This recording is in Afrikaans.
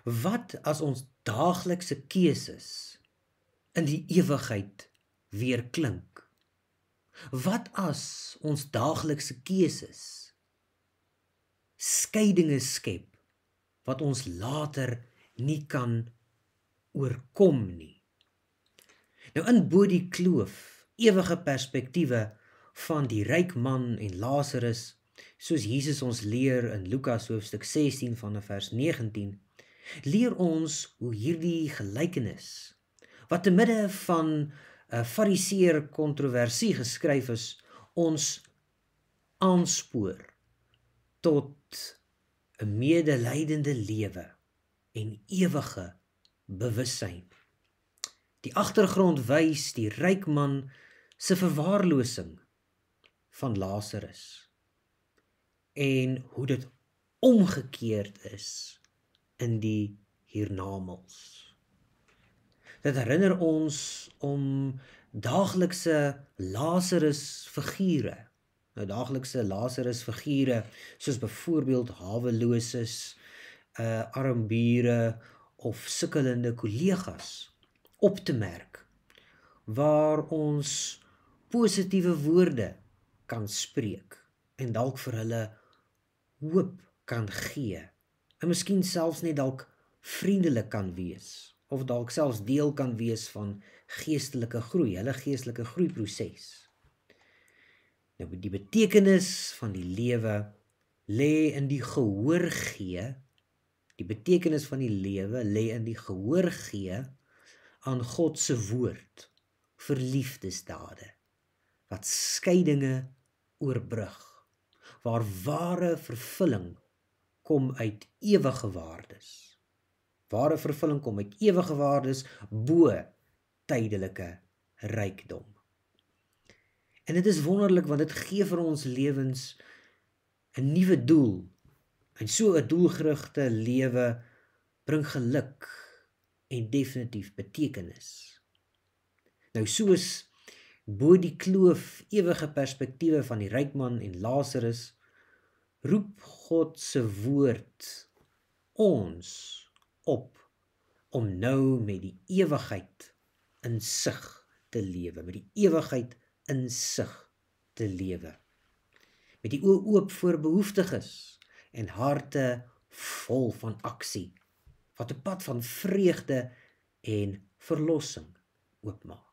Wat as ons daaglikse keuses in die ewigheid weer klink? Wat as ons daaglikse keuses skeidinge skep wat ons later nie kan oorkom nie? Nou in Bo die Kloof, ewige perspektiewe van die ryk man en Lazarus, soos Jesus ons leer in Lukas hoofstuk 16 vanaf vers 19, leer ons hoe hierdie gelykenis, wat te midde van 'n fariseer kontroversie geskryf is, ons aanspoor tot 'n medelydende lewe en ewige bewussyn. Die agtergrond wys die ryk man se verwaarlosing van Lazarus en hoe dit omgekeerd is in die hiernamaals. Dit herinner ons om daaglikse Lazarus-figure, daaglikse Lazarus-figure soos byvoorbeeld haweloses, arm bure of sukkelende kollegas op te merk, waar ons positiewe woorde kan spreek en dalk vir hulle hoop kan gee, en miskien selfs net dalk vriendelik kan wees, of dalk selfs deel kan wees van geestelike groei, hulle geestelike groeiproses. Nou, die betekenis van die lewe lê in die gehoor gee, die betekenis van die lewe lê in die gehoor gee aan God se woord vir liefdesdade, wat skeidinge oorbrug, waar ware vervulling kom uit ewige waardes. Ware vervulling kom uit ewige waardes bo tydelike rykdom. En dit is wonderlik want dit gee vir ons lewens 'n nuwe doel. En so 'n doelgerigte lewe bring geluk en definitief betekenis. Nou soos Bo die Kloof ewige perspektiewe van die ryk man en Lazarus, roep God se woord ons op om nou met die ewigheid in sig te lewe, met die ewigheid in sig te lewe, met die oë oop vir behoeftiges en harte vol van aksie, wat 'n pad van vreugde en verlossing oopmaak.